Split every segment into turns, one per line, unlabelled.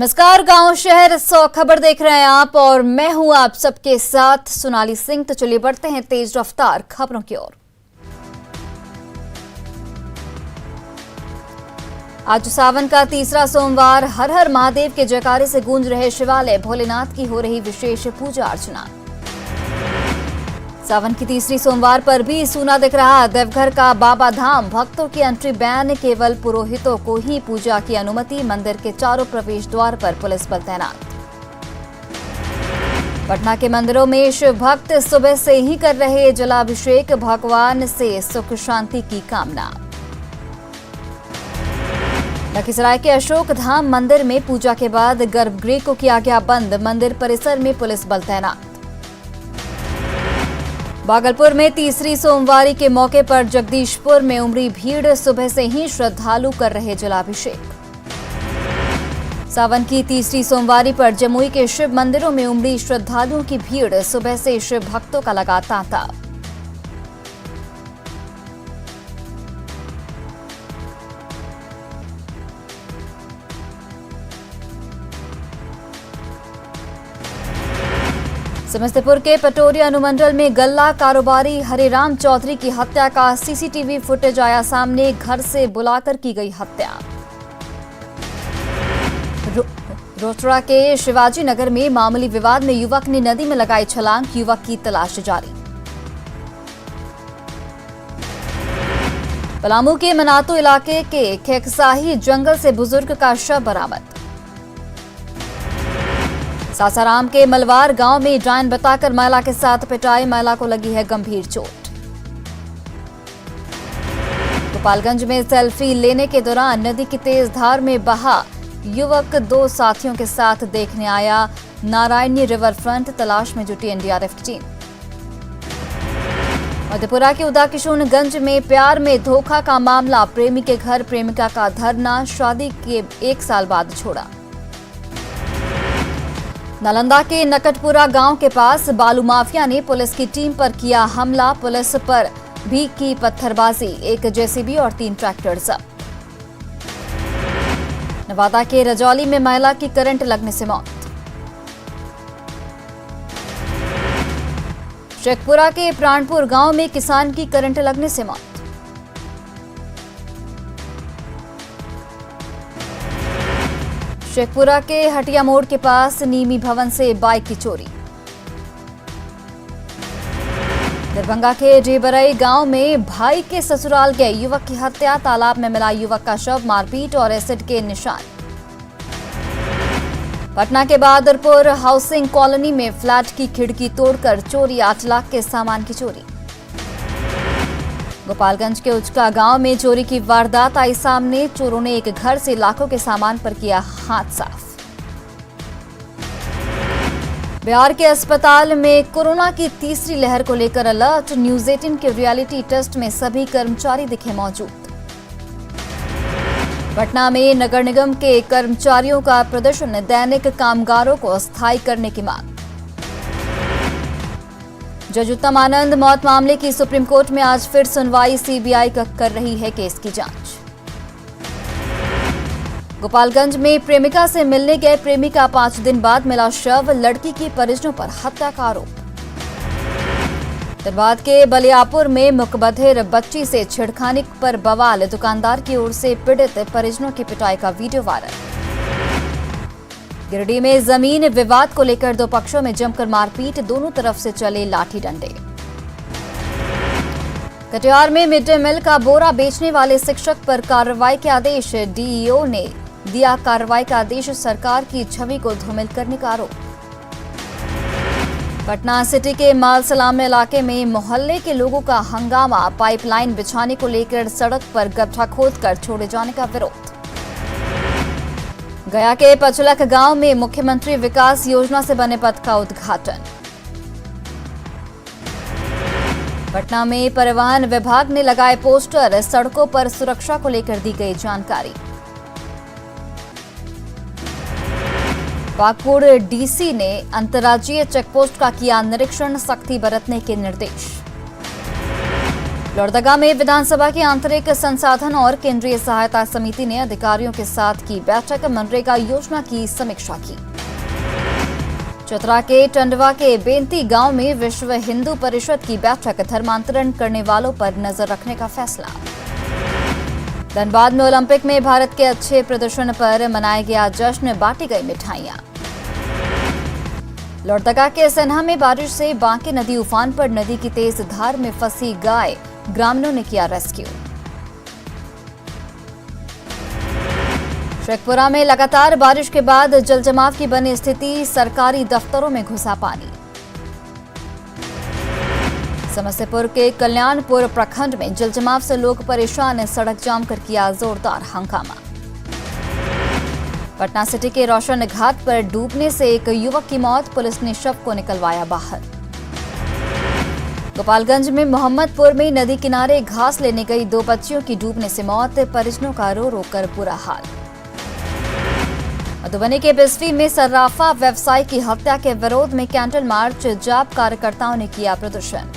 नमस्कार, गांव शहर 100 खबर देख रहे हैं आप और मैं हूं आप सबके साथ सोनाली सिंह। तो चलिए बढ़ते हैं तेज रफ्तार खबरों की ओर। आज सावन का तीसरा सोमवार, हर हर महादेव के जयकारे से गूंज रहे शिवालय, भोलेनाथ की हो रही विशेष पूजा अर्चना। सावन की तीसरी सोमवार पर भी सूना दिख रहा देवघर का बाबा धाम। भक्तों की एंट्री बैन, केवल पुरोहितों को ही पूजा की अनुमति। मंदिर के चारों प्रवेश द्वार पर पुलिस बल तैनात। पटना के मंदिरों में शिव भक्त सुबह से ही कर रहे जलाभिषेक, भगवान से सुख शांति की कामना। लखीसराय के अशोक धाम मंदिर में पूजा के बाद गर्भगृह को किया गया बंद। मंदिर परिसर में पुलिस बल तैनात। भागलपुर में तीसरी सोमवारी के मौके पर जगदीशपुर में उमड़ी भीड़, सुबह से ही श्रद्धालु कर रहे जलाभिषेक। सावन की तीसरी सोमवारी पर जमुई के शिव मंदिरों में उमड़ी श्रद्धालुओं की भीड़, सुबह से शिव भक्तों का लगा तांता। समस्तीपुर के पटोरी अनुमंडल में गल्ला कारोबारी हरिराम चौधरी की हत्या का सीसीटीवी फुटेज आया सामने। घर से बुलाकर की गई हत्या। रोसड़ा के शिवाजी नगर में मामूली विवाद में युवक ने नदी में लगाई छलांग, युवक की तलाश जारी। पलामू के मनातू इलाके के खेकसाही जंगल से बुजुर्ग का शव बरामद। सासाराम के मलवार गांव में डायन बताकर महिला के साथ पिटाई, महिला को लगी है गंभीर चोट। गोपालगंज में सेल्फी लेने के दौरान नदी की तेज धार में बहा युवक, दो साथियों के साथ देखने आया। नारायणी रिवर फ्रंट, तलाश में जुटी एनडीआरएफ की टीम। मधेपुरा के उदाकिशुनगंज में प्यार में धोखा का मामला, प्रेमी के घर प्रेमिका का धरना, शादी के 1 साल बाद छोड़ा। नालंदा के नकटपुरा गांव के पास बालू माफिया ने पुलिस की टीम पर किया हमला, पुलिस पर भी की पत्थरबाजी, 1 जेसीबी और 3 ट्रैक्टर जब्त। नवादा के रजौली में महिला की करंट लगने से मौत। शेखपुरा के प्राणपुर गांव में किसान की करंट लगने से मौत। शेखपुरा के हटिया मोड़ के पास नीमी भवन से बाइक की चोरी। दरभंगा के जेबरई गांव में भाई के ससुराल गए युवक की हत्या, तालाब में मिला युवक का शव, मारपीट और एसिड के निशान। पटना के बहादुरपुर हाउसिंग कॉलोनी में फ्लैट की खिड़की तोड़कर चोरी, 8 लाख के सामान की चोरी। गोपालगंज के उचका गांव में चोरी की वारदात आई सामने, चोरों ने एक घर से लाखों के सामान पर किया हाथ साफ। बिहार के अस्पताल में कोरोना की तीसरी लहर को लेकर अलर्ट, न्यूज 18 के रियलिटी टेस्ट में सभी कर्मचारी दिखे मौजूद। पटना में नगर निगम के कर्मचारियों का प्रदर्शन, दैनिक कामगारों को अस्थायी करने की मांग। जज उत्तम आनंद मौत मामले की सुप्रीम कोर्ट में आज फिर सुनवाई, सीबीआई कर रही है केस की जांच। गोपालगंज में प्रेमिका से मिलने गए प्रेमी का 5 दिन बाद मिला शव, लड़की की परिजनों पर हत्या का आरोप। धनबाद के बलियापुर में मुकबधिर बच्ची से छेड़खानी पर बवाल, दुकानदार की ओर से पीड़ित परिजनों की पिटाई का वीडियो वायरल। गिरिडीह में जमीन विवाद को लेकर 2 पक्षों में जमकर मारपीट, दोनों तरफ से चले लाठी डंडे। कटिहार में मिड डे मील का बोरा बेचने वाले शिक्षक पर कार्रवाई के आदेश, डीईओ ने दिया कार्रवाई का आदेश, सरकार की छवि को धूमिल करने का आरोप। पटना सिटी के माल सलाम इलाके में मोहल्ले के लोगों का हंगामा, पाइपलाइन बिछाने को लेकर सड़क पर गड्ढा खोदकर छोड़े जाने का विरोध। गया के पचलख गांव में मुख्यमंत्री विकास योजना से बने पथ का उद्घाटन। पटना में परिवहन विभाग ने लगाए पोस्टर, सड़कों पर सुरक्षा को लेकर दी गई जानकारी। पाकुड़ डीसी ने अंतर्राज्यीय चेकपोस्ट का किया निरीक्षण, सख्ती बरतने के निर्देश। लोहरदगा में विधानसभा की आंतरिक संसाधन और केंद्रीय सहायता समिति ने अधिकारियों के साथ की बैठक, मनरेगा योजना की समीक्षा की। चतरा के टंडवा के बेंती गांव में विश्व हिंदू परिषद की बैठक, धर्मांतरण करने वालों पर नजर रखने का फैसला। धनबाद में ओलंपिक में भारत के अच्छे प्रदर्शन पर मनाया गया जश्न, बांटी गई मिठाइयां। लोहरदगा के सन्हा में बारिश से बांके नदी उफान पर, नदी की तेज धार में फंसी गाय, ग्रामीणों ने किया रेस्क्यू। शेखपुरा में लगातार बारिश के बाद जलजमाव की बनी स्थिति, सरकारी दफ्तरों में घुसा पानी। समस्तीपुर के कल्याणपुर प्रखंड में जलजमाव से लोग परेशान, सड़क जाम कर किया जोरदार हंगामा। पटना सिटी के रोशन घाट पर डूबने से एक युवक की मौत, पुलिस ने शव को निकलवाया बाहर। गोपालगंज में मोहम्मदपुर में नदी किनारे घास लेने गई 2 बच्चियों की डूबने से मौत, परिजनों का रो रो कर बुरा हाल। मधुबनी के बिस्फी में सर्राफा व्यवसायी की हत्या के विरोध में कैंडल मार्च, जाप कार्यकर्ताओं ने किया प्रदर्शन।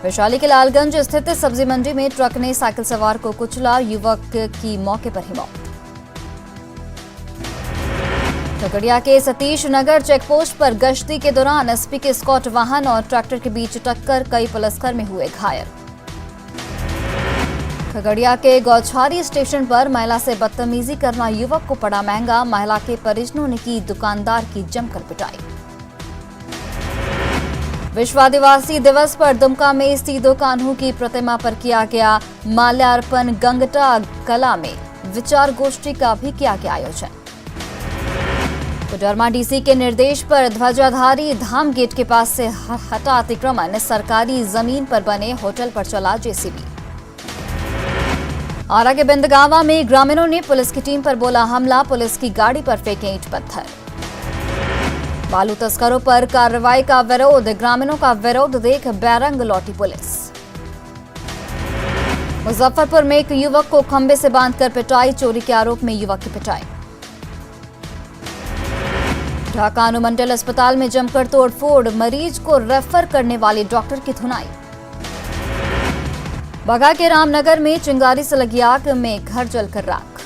वैशाली के लालगंज स्थित सब्जी मंडी में ट्रक ने साइकिल सवार को कुचला, युवक की मौके पर ही मौत। खगड़िया के सतीश नगर चेकपोस्ट पर गश्ती के दौरान एसपी के स्कॉट वाहन और ट्रैक्टर के बीच टक्कर, कई पुलिसकर्मी हुए घायल। खगड़िया के गौछारी स्टेशन पर महिला से बदतमीजी करना युवक को पड़ा महंगा, महिला के परिजनों ने की दुकानदार की जमकर पिटाई। विश्व आदिवासी दिवस पर दुमका में सीदो कान्हू की प्रतिमा पर किया गया माल्यार्पण, गंगटा कला में विचार गोष्ठी का भी किया गया आयोजन। कोडरमा डीसी के निर्देश पर ध्वजाधारी धाम गेट के पास से हटा अतिक्रमण, सरकारी जमीन पर बने होटल पर चला जेसीबी। आरा के बिंदगावा में ग्रामीणों ने पुलिस की टीम पर बोला हमला, पुलिस की गाड़ी पर फेंके ईंट पत्थर। बालू तस्करों पर कार्रवाई का विरोध, ग्रामीणों का विरोध देख बैरंग लौटी पुलिस। मुजफ्फरपुर में एक युवक को खंबे से बांधकर पिटाई, चोरी के आरोप में युवक की पिटाई। ढाका अनुमंडल अस्पताल में जमकर तोड़फोड़, मरीज को रेफर करने वाले डॉक्टर की धुनाई। बगा के रामनगर में चिंगारी से लगी आग में घर जलकर राख।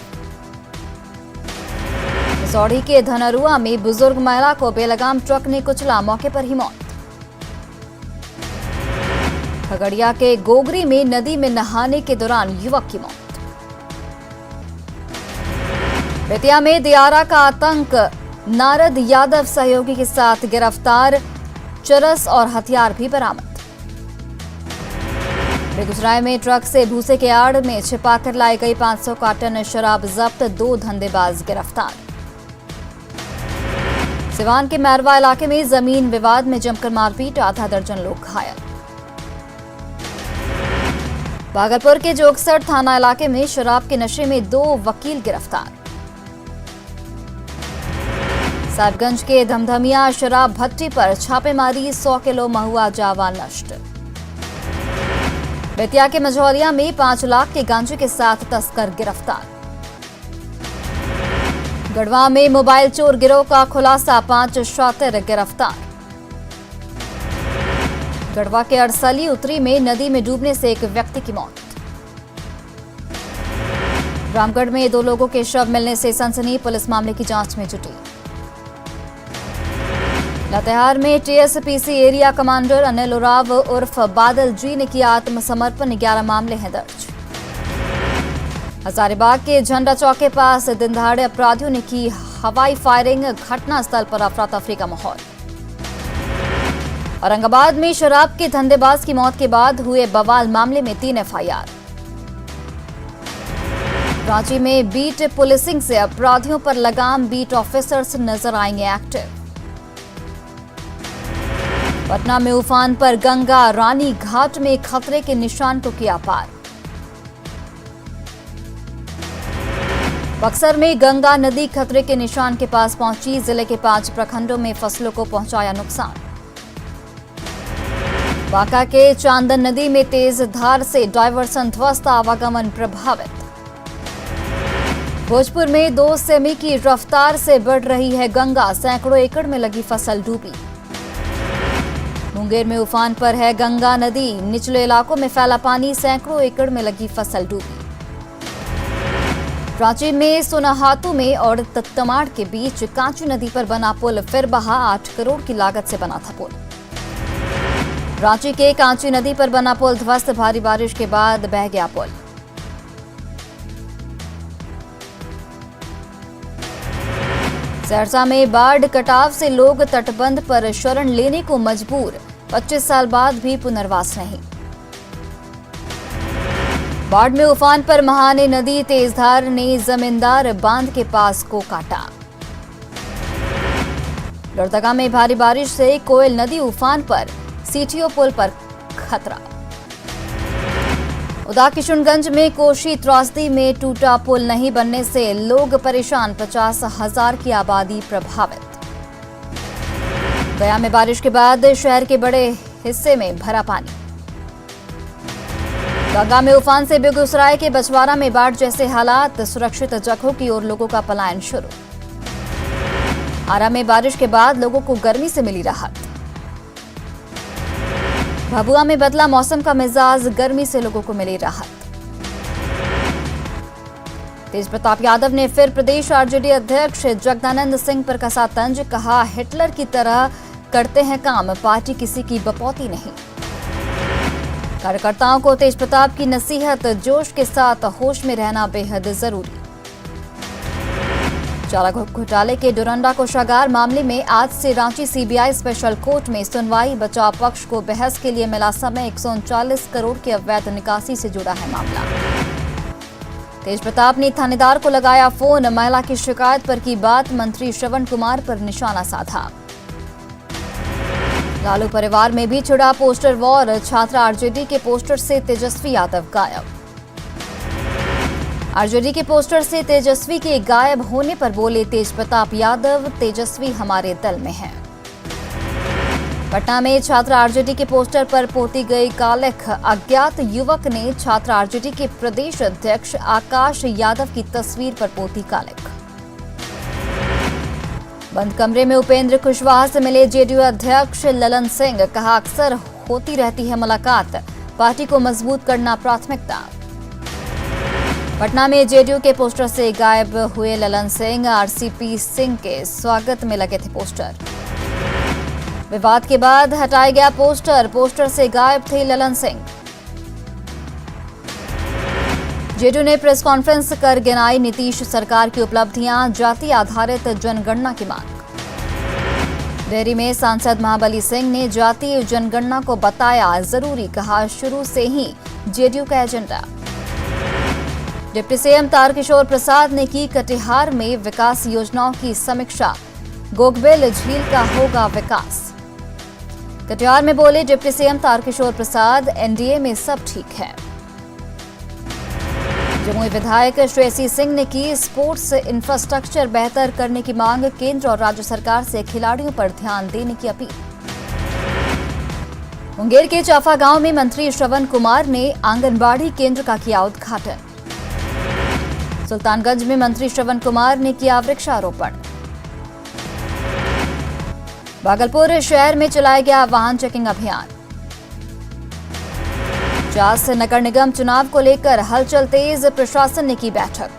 सौड़ी के धनरुआ में बुजुर्ग महिला को बेलगाम ट्रक ने कुचला, मौके पर ही मौत। खगड़िया के गोगरी में नदी में नहाने के दौरान युवक की मौत। बेतिया में दियारा का आतंक, नारद यादव सहयोगी के साथ गिरफ्तार, चरस और हथियार भी बरामद। बेगूसराय में ट्रक से भूसे के आड़ में छिपाकर लाई गई 500 कार्टन शराब जब्त, 2 धंधेबाज गिरफ्तार। सिवान के मैरवा इलाके में जमीन विवाद में जमकर मारपीट, आधा दर्जन लोग घायल। भागलपुर के जोगसर थाना इलाके में शराब के नशे में 2 वकील गिरफ्तार। साहिबगंज के धमधमिया शराब भट्टी पर छापेमारी, 100 किलो महुआ जावा नष्ट। बेतिया के मझौलिया में 5 लाख के गांजे के साथ तस्कर गिरफ्तार। गढ़वा में मोबाइल चोर गिरोह का खुलासा, 5 शातिर गिरफ्तार। गढ़वा के अड़सली उतरी में नदी में डूबने से एक व्यक्ति की मौत। रामगढ़ में 2 लोगों के शव मिलने से सनसनी, पुलिस मामले की जांच में जुटी। लातेहार में TSPC area commander Anil Oraon उर्फ बादल जी ने किया आत्मसमर्पण, 11 मामले हैं दर्ज। हजारीबाग के झंडा चौक के पास दिनदहाड़े अपराधियों ने की हवाई फायरिंग, घटनास्थल पर अफरा तफरी का माहौल। औरंगाबाद में शराब के धंधेबाज की मौत के बाद हुए बवाल मामले में 3 एफआईआर। रांची में बीट पुलिसिंग से अपराधियों पर लगाम, बीट ऑफिसर्स नजर आएंगे एक्टिव। पटना में उफान पर गंगा, रानी घाट में खतरे के निशान को किया पार। बक्सर में गंगा नदी खतरे के निशान के पास पहुंची, जिले के 5 प्रखंडों में फसलों को पहुंचाया नुकसान। बांका के चांदन नदी में तेज धार से डायवर्सन ध्वस्त, आवागमन प्रभावित। भोजपुर में 2 सेमी की रफ्तार से बढ़ रही है गंगा, सैकड़ों एकड़ में लगी फसल डूबी। मुंगेर में उफान पर है गंगा नदी, निचले इलाकों में फैला पानी, सैकड़ों एकड़ में लगी फसल डूबी। रांची में सोनाहातू में और तत्तमाड़ के बीच कांची नदी पर बना पुल फिर बहा, 8 करोड़ की लागत से बना था पुल। रांची के कांची नदी पर बना पुल ध्वस्त, भारी बारिश के बाद बह गया पुल। सहरसा में बाढ़ कटाव से लोग तटबंध पर शरण लेने को मजबूर, 25 साल बाद भी पुनर्वास नहीं। बाढ़ में उफान पर महाने नदी, तेजधार ने जमींदार बांध के पास को काटा। लोहरदगा में भारी बारिश से कोयल नदी उफान पर, सीटीओ पुल पर खतरा। उदा किशनगंज में कोशी त्रासदी में टूटा पुल नहीं बनने से लोग परेशान, 50,000 की आबादी प्रभावित। गया में बारिश के बाद शहर के बड़े हिस्से में भरा पानी। गंगा में उफान से बेगूसराय के बछवाड़ा में बाढ़ जैसे हालात, सुरक्षित जगहों की ओर लोगों का पलायन शुरू। आरा में बारिश के बाद लोगों को गर्मी से मिली राहत। भभुआ में बदला मौसम का मिजाज, गर्मी से लोगों को मिली राहत। तेज प्रताप यादव ने फिर प्रदेश आरजेडी अध्यक्ष जगदानंद सिंह पर कसा तंज, कहा हिटलर की तरह करते हैं काम, पार्टी किसी की बपौती नहीं। कार्यकर्ताओं को तेज प्रताप की नसीहत, जोश के साथ होश में रहना बेहद जरूरी। चारा घोटाले के डोरंडा कोषागार मामले में आज से रांची सीबीआई स्पेशल कोर्ट में सुनवाई। बचाव पक्ष को बहस के लिए मिला समय, 139 करोड़ की अवैध निकासी से जुड़ा है मामला। तेज प्रताप ने थानेदार को लगाया फोन, महिला की शिकायत पर की बात, मंत्री श्रवण कुमार पर निशाना साधा। लालू परिवार में भी छिड़ा पोस्टर वॉर, छात्र आरजेडी के पोस्टर से तेजस्वी यादव गायब। आरजेडी के पोस्टर से तेजस्वी के गायब होने पर बोले तेज प्रताप यादव, तेजस्वी हमारे दल में है। पटना में छात्र आरजेडी के पोस्टर पर पोती गई कालिख, अज्ञात युवक ने छात्र आरजेडी के प्रदेश अध्यक्ष आकाश यादव की तस्वीर पर पोती कालिख। बंद कमरे में उपेंद्र कुशवाहा से मिले जेडीयू अध्यक्ष ललन सिंह, कहा अक्सर होती रहती है मुलाकात, पार्टी को मजबूत करना प्राथमिकता। पटना में जेडीयू के पोस्टर से गायब हुए ललन सिंह, आरसीपी सिंह के स्वागत में लगे थे पोस्टर। विवाद के बाद हटाया गया पोस्टर से गायब थे ललन सिंह। जेडीयू ने प्रेस कॉन्फ्रेंस कर गिनाई नीतीश सरकार की उपलब्धियां, जाति आधारित जनगणना की मांग। डेहरी में सांसद महाबली सिंह ने जातीय जनगणना को बताया जरूरी, कहा शुरू से ही जेडीयू का agenda. Deputy CM Tarkishore Prasad ने की कटिहार में विकास योजनाओं की समीक्षा, गोगबेल झील का होगा विकास। कटिहार में बोले deputy CM Tarkishore Prasad, NDA में सब ठीक है। जमुई विधायक श्रेयसी सिंह ने की स्पोर्ट्स इंफ्रास्ट्रक्चर बेहतर करने की मांग, केंद्र और राज्य सरकार से खिलाड़ियों पर ध्यान देने की अपील। मुंगेर के चाफा गांव में मंत्री श्रवण कुमार ने आंगनबाड़ी केंद्र का किया उद्घाटन। सुल्तानगंज में मंत्री श्रवण कुमार ने किया वृक्षारोपण। भागलपुर शहर में चलाया गया वाहन चेकिंग अभियान। 50 नगर निगम चुनाव को लेकर हलचल तेज, प्रशासन ने की बैठक।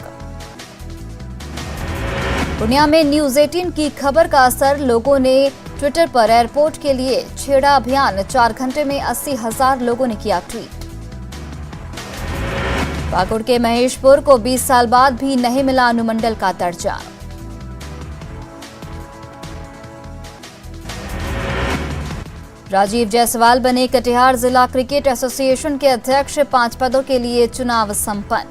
पूर्णिया में न्यूज 18 की खबर का असर, लोगों ने ट्विटर पर एयरपोर्ट के लिए छेड़ा अभियान, 4 घंटे में 80,000 लोगों ने किया ट्वीट। पाकुड़ के महेशपुर को 20 साल बाद भी नहीं मिला अनुमंडल का दर्जा। राजीव जायसवाल बने कटिहार जिला क्रिकेट एसोसिएशन के अध्यक्ष, 5 पदों के लिए चुनाव संपन्न।